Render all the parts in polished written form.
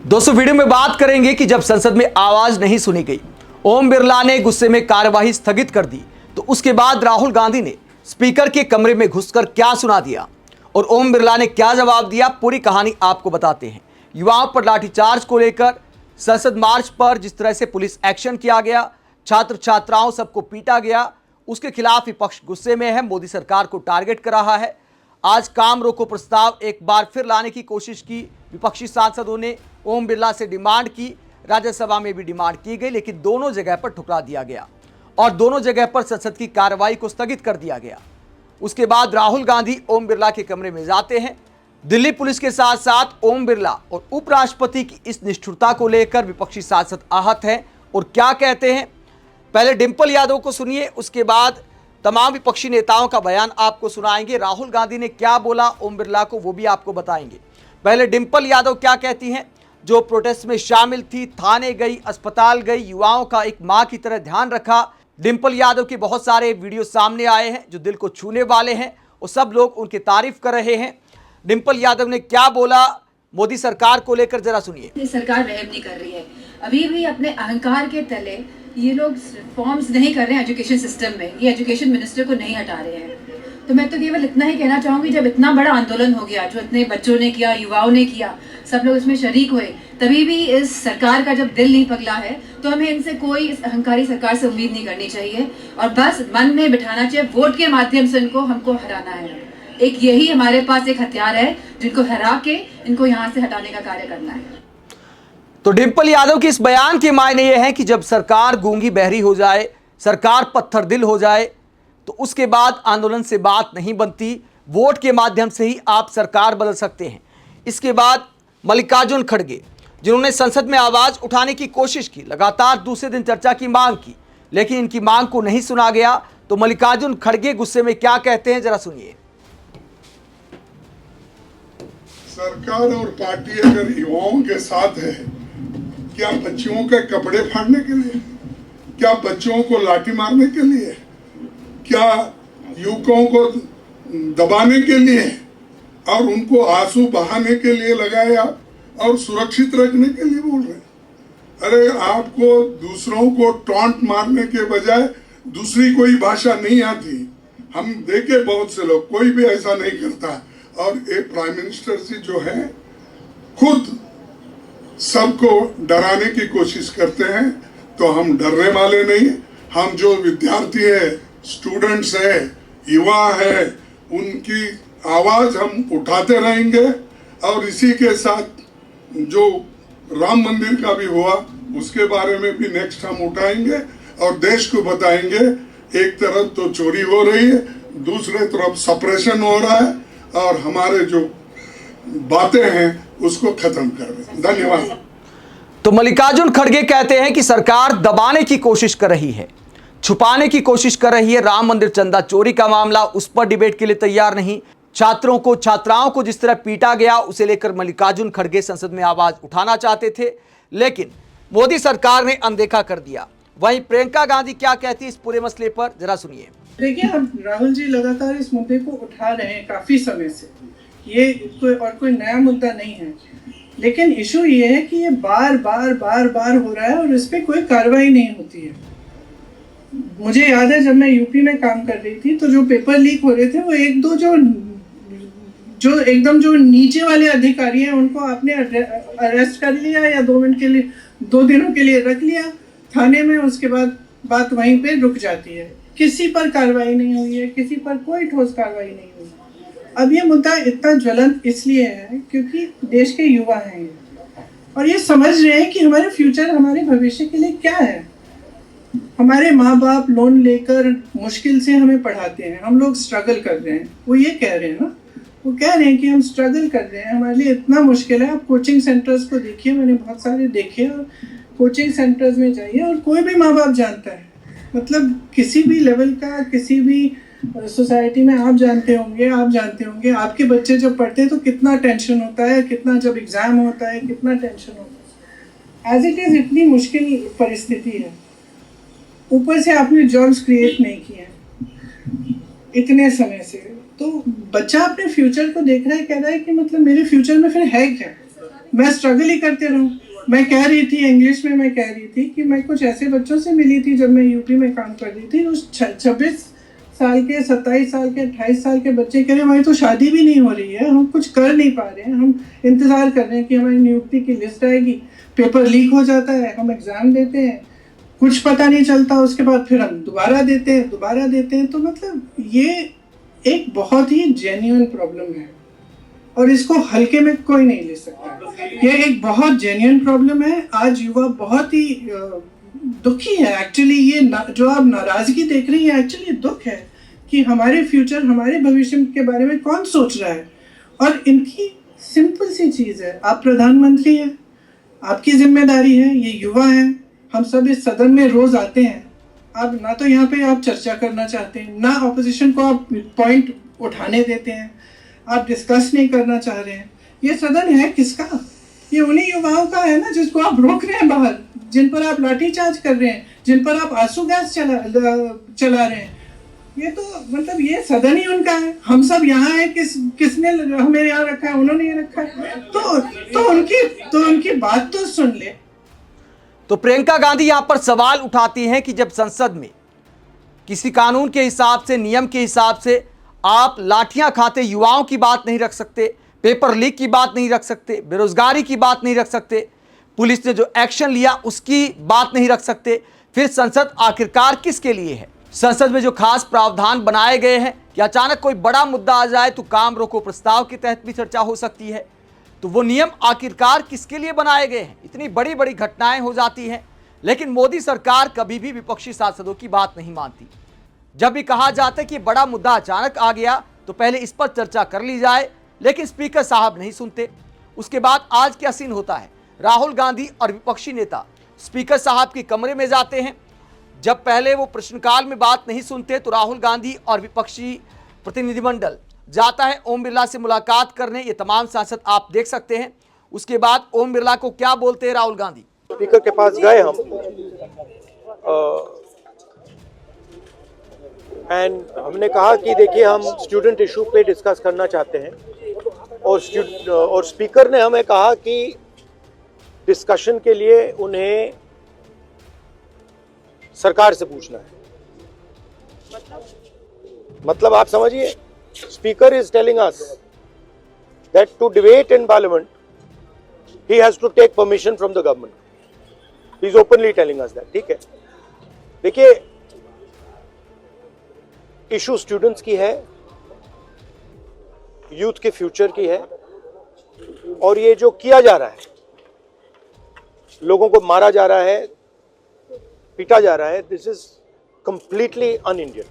दोस्तों वीडियो में बात करेंगे कि जब संसद में आवाज नहीं सुनी गई, ओम बिरला ने गुस्से में कार्यवाही स्थगित कर दी, तो उसके बाद राहुल गांधी ने स्पीकर के कमरे में घुसकर क्या सुना दिया और ओम बिरला ने क्या जवाब दिया, पूरी कहानी आपको बताते हैं। युवाओं पर लाठीचार्ज को लेकर संसद मार्च पर जिस तरह से पुलिस एक्शन किया गया, छात्र छात्राओं सबको पीटा गया, उसके खिलाफ विपक्ष गुस्से में है, मोदी सरकार को टारगेट कर रहा है। आज काम रोको प्रस्ताव एक बार फिर लाने की कोशिश की, विपक्षी सांसदों ने ओम बिरला से डिमांड की, राज्यसभा में भी डिमांड की गई, लेकिन दोनों जगह पर ठुकरा दिया गया और दोनों जगह पर संसद की कार्रवाई को स्थगित कर दिया गया। उसके बाद राहुल गांधी ओम बिरला के कमरे में जाते हैं। दिल्ली पुलिस के साथ साथ ओम बिरला और उपराष्ट्रपति की इस निष्ठुरता को लेकर विपक्षी सांसद आहत हैं और क्या कहते हैं, पहले डिंपल यादव को सुनिए, उसके बाद तमाम विपक्षी नेताओं का बयान आपको सुनाएंगे। राहुल गांधी ने क्या बोला ओम बिरला को वो भी आपको बताएंगे। पहले डिंपल यादव क्या कहती हैं, जो प्रोटेस्ट में शामिल थी, थाने गई, अस्पताल गई, युवाओं का एक मां की तरह ध्यान रखा। डिंपल यादव के बहुत सारे वीडियो सामने आए हैं जो दिल को छूने वाले हैं और सब लोग उनकी तारीफ कर रहे हैं। डिंपल यादव ने क्या बोला मोदी सरकार को लेकर, जरा सुनिए। सरकार वहम नहीं कर रही है, अभी भी अपने अहंकार के तले ये लोग रिफॉर्म्स नहीं कर रहे हैं एजुकेशन सिस्टम में, ये एजुकेशन मिनिस्टर को नहीं हटा रहे हैं। तो मैं तो केवल इतना ही कहना चाहूंगी, जब इतना बड़ा आंदोलन हो गया, जो इतने बच्चों ने किया, युवाओं ने किया, सब लोग इसमें शरीक हुए, तभी भी इस सरकार का जब दिल नहीं पगला है, तो हमें इनसे कोई इस अहंकारी सरकार से उम्मीद नहीं करनी चाहिए और बस मन में बिठाना चाहिए, वोट के माध्यम से इनको हमको हराना है। एक यही हमारे पास एक हथियार है जिनको हरा के इनको यहाँ से हटाने का कार्य करना है। तो डिंपल यादव के इस बयान के मायने ये है कि जब सरकार गूंगी बहरी हो जाए, सरकार पत्थर दिल हो जाए, तो उसके बाद आंदोलन से बात नहीं बनती, वोट के माध्यम से ही आप सरकार बदल सकते हैं। इसके बाद मल्लिकार्जुन खड़गे, जिन्होंने संसद में आवाज उठाने की कोशिश की, लगातार दूसरे दिन चर्चा की मांग की, लेकिन इनकी मांग को नहीं सुना गया। तो मल्लिकार्जुन खड़गे गुस्से में क्या कहते हैं, जरा सुनिए। सरकार और पार्टी अगर युवाओं के साथ है, क्या बच्चियों के कपड़े फाड़ने के लिए, क्या बच्चों को लाठी मारने के लिए, क्या युवकों को दबाने के लिए और उनको आंसू बहाने के लिए लगाया और सुरक्षित रखने के लिए बोल रहे हैं? अरे आपको दूसरों को टॉन्ट मारने के बजाय दूसरी कोई भाषा नहीं आती? हम देखे बहुत से लोग, कोई भी ऐसा नहीं करता। और एक प्राइम मिनिस्टर जी जो है खुद सबको डराने की कोशिश करते हैं, तो हम डरने वाले नहीं। हम जो विद्यार्थी है, स्टूडेंट्स है, युवा है, उनकी आवाज हम उठाते रहेंगे और इसी के साथ जो राम मंदिर का भी हुआ उसके बारे में भी नेक्स्ट हम उठाएंगे और देश को बताएंगे, एक तरफ तो चोरी हो रही है, दूसरे तरफ सप्रेशन हो रहा है और हमारे जो बातें हैं उसको खत्म कर रहे हैं। धन्यवाद। तो मल्लिकार्जुन खड़गे कहते हैं कि सरकार दबाने की कोशिश कर रही है, छुपाने की कोशिश कर रही है। राम मंदिर चंदा चोरी का मामला, उस पर डिबेट के लिए तैयार नहीं। छात्रों को, छात्राओं को जिस तरह पीटा गया, उसे लेकर मल्लिकार्जुन खड़गे संसद में आवाज उठाना चाहते थे, लेकिन मोदी सरकार ने अनदेखा कर दिया। वहीं प्रियंका गांधी क्या कहती है इस पूरे मसले पर, जरा सुनिए। देखिए, हम राहुल जी लगातार इस मुद्दे को उठा रहे हैं काफी समय से, ये कोई नया मुद्दा नहीं है, लेकिन इशू ये है कि ये बार बार हो रहा है और इस पर कोई कार्रवाई नहीं होती है। मुझे याद है जब मैं यूपी में काम कर रही थी, तो जो पेपर लीक हो रहे थे वो एक दो जो एकदम जो नीचे वाले अधिकारी हैं उनको आपने अरेस्ट कर लिया या 2 मिनट के लिए, 2 दिनों के लिए रख लिया थाने में, उसके बाद बात वहीं पे रुक जाती है। किसी पर कार्रवाई नहीं हुई है, किसी पर कोई ठोस कार्रवाई नहीं हुई। अब ये मुद्दा इतना ज्वलंत इसलिए है क्योंकि देश के युवा हैं और ये समझ रहे हैं कि हमारे फ्यूचर, हमारे भविष्य के लिए क्या है। हमारे माँ बाप लोन लेकर मुश्किल से हमें पढ़ाते हैं, हम लोग स्ट्रगल कर रहे हैं, वो ये कह रहे हैं ना, वो कह रहे हैं कि हम स्ट्रगल कर रहे हैं, हमारे लिए इतना मुश्किल है। आप कोचिंग सेंटर्स को देखिए, मैंने बहुत सारे देखे, और कोचिंग सेंटर्स में जाइए और कोई भी माँ बाप जानता है, मतलब किसी भी लेवल का, किसी भी सोसाइटी में आप जानते होंगे आपके बच्चे जब पढ़ते हैं तो कितना टेंशन होता है, कितना जब एग्ज़ाम होता है कितना टेंशन होता है। एज इट इज़ इतनी मुश्किल परिस्थिति है, ऊपर से आपने जॉब्स क्रिएट नहीं किए हैं इतने समय से, तो बच्चा अपने फ्यूचर को देख रहा है, कह रहा है कि मतलब मेरे फ्यूचर में फिर है क्या, मैं स्ट्रगल ही करते रहूं। मैं कह रही थी इंग्लिश में, मैं कह रही थी कि मैं कुछ ऐसे बच्चों से मिली थी जब मैं यूपी में काम कर रही थी, उस 26 साल के, 27 साल के, 28 साल के बच्चे कह रहे हमारी तो शादी भी नहीं हो रही है, हम कुछ कर नहीं पा रहे हैं, हम इंतज़ार कर रहे हैं कि हमारी नियुक्ति की लिस्ट आएगी, पेपर लीक हो जाता है, हम एग्ज़ाम देते हैं, कुछ पता नहीं चलता, उसके बाद फिर हम दोबारा देते हैं। तो मतलब ये एक बहुत ही जेन्युइन प्रॉब्लम है और इसको हल्के में कोई नहीं ले सकता। ये एक बहुत जेन्युइन प्रॉब्लम है। आज युवा बहुत ही दुखी है एक्चुअली। ये जो आप नाराज़गी देख रही हैं एक्चुअली दुख है कि हमारे फ्यूचर, हमारे भविष्य के बारे में कौन सोच रहा है। और इनकी सिंपल सी चीज़ है, आप प्रधानमंत्री हैं, आपकी जिम्मेदारी है, ये युवा हैं, हम सब इस सदन में रोज़ आते हैं, आप ना तो यहाँ पे आप चर्चा करना चाहते हैं, ना ऑपोजिशन को आप पॉइंट उठाने देते हैं, आप डिस्कस नहीं करना चाह रहे हैं। ये सदन है किसका? ये उन्हीं युवाओं का है ना जिसको आप रोक रहे हैं बाहर, जिन पर आप लाठीचार्ज कर रहे हैं, जिन पर आप आंसू गैस चला रहे हैं। ये तो मतलब ये सदन ही उनका है। हम सब यहाँ हैं, किसने हमें यहाँ रखा है? उन्होंने ये रखा है। तो उनकी बात तो सुन ले। तो प्रियंका गांधी यहां पर सवाल उठाती हैं कि जब संसद में किसी कानून के हिसाब से, नियम के हिसाब से आप लाठियां खाते युवाओं की बात नहीं रख सकते, पेपर लीक की बात नहीं रख सकते, बेरोजगारी की बात नहीं रख सकते, पुलिस ने जो एक्शन लिया उसकी बात नहीं रख सकते, फिर संसद आखिरकार किसके लिए है? संसद में जो खास प्रावधान बनाए गए हैं कि अचानक कोई बड़ा मुद्दा आ जाए तो काम रोको प्रस्ताव के तहत भी चर्चा हो सकती है, तो वो नियम आखिरकार किसके लिए बनाए गए हैं? इतनी बड़ी बड़ी घटनाएं हो जाती हैं, लेकिन मोदी सरकार कभी भी विपक्षी सांसदों की बात नहीं मानती। जब भी कहा जाता है कि बड़ा मुद्दा अचानक आ गया तो पहले इस पर चर्चा कर ली जाए, लेकिन स्पीकर साहब नहीं सुनते। उसके बाद आज क्या सीन होता है, राहुल गांधी और विपक्षी नेता स्पीकर साहब के कमरे में जाते हैं। जब पहले वो प्रश्नकाल में बात नहीं सुनते तो राहुल गांधी और विपक्षी प्रतिनिधिमंडल जाता है ओम बिरला से मुलाकात करने। ये तमाम सांसद आप देख सकते हैं। उसके बाद ओम बिरला को क्या बोलते हैं राहुल गांधी? स्पीकर के पास गए हम एंड हमने कहा कि देखिए हम स्टूडेंट इशू पे डिस्कस करना चाहते हैं और स्पीकर ने हमें कहा कि डिस्कशन के लिए उन्हें सरकार से पूछना है। मतलब आप समझिए, speaker is telling us that to debate in parliament he has to take permission from the government. He is openly telling us that. ठीक है, देखिए इशू स्टूडेंट्स की है, यूथ के फ्यूचर की है, और ये जो किया जा रहा है, लोगों को मारा जा रहा है, पीटा जा रहा है, this is completely un Indian.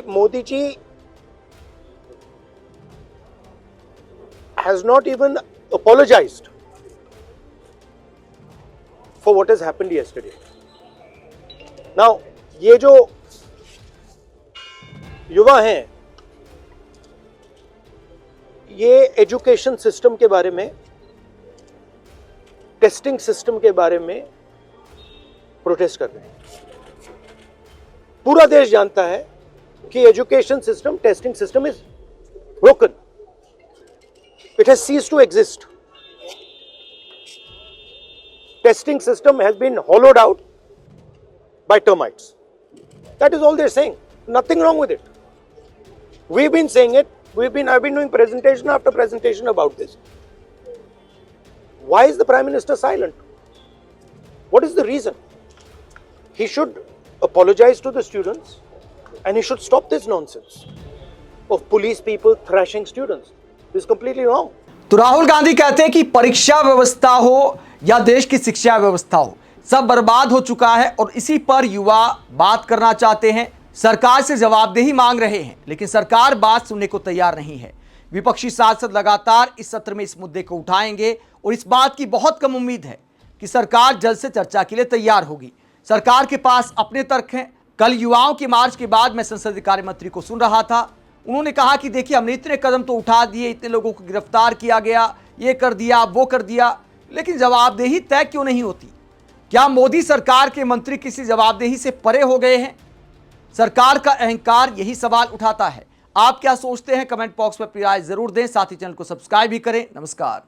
Modi ji has not even apologized for what has happened yesterday. Now, ये जो युवा हैं, ये एजुकेशन सिस्टम के बारे में, टेस्टिंग सिस्टम के बारे में प्रोटेस्ट कर रहे हैं। पूरा देश जानता है कि education system, testing system is broken. It has ceased to exist. Testing system has been hollowed out by termites. That is all they're saying. Nothing wrong with it. We've been saying it. I've been doing presentation after presentation about this. Why is the Prime Minister silent? What is the reason? He should apologize to the students and he should stop this nonsense of police people thrashing students. This is completely wrong. तो राहुल गांधी कहते हैं कि परीक्षा व्यवस्था हो या देश की शिक्षा व्यवस्था हो, सब बर्बाद हो चुका है और इसी पर युवा बात करना चाहते हैं, सरकार से जवाबदेही मांग रहे हैं, लेकिन सरकार बात सुनने को तैयार नहीं है। विपक्षी सांसद लगातार इस सत्र में इस मुद्दे को उठाएंगे और इस बात की बहुत कम उम्मीद है कि सरकार जल्द से चर्चा के लिए तैयार होगी। सरकार के पास अपने तर्क हैं। कल युवाओं के मार्च के बाद मैं संसदीय कार्य मंत्री को सुन रहा था, उन्होंने कहा कि देखिए हमने इतने कदम तो उठा दिए, इतने लोगों को गिरफ्तार किया गया, ये कर दिया, वो कर दिया, लेकिन जवाबदेही तय क्यों नहीं होती? क्या मोदी सरकार के मंत्री किसी जवाबदेही से परे हो गए हैं? सरकार का अहंकार यही सवाल उठाता है। आप क्या सोचते हैं? कमेंट बॉक्स में अपनी राय जरूर दें, साथ ही चैनल को सब्सक्राइब भी करें। नमस्कार।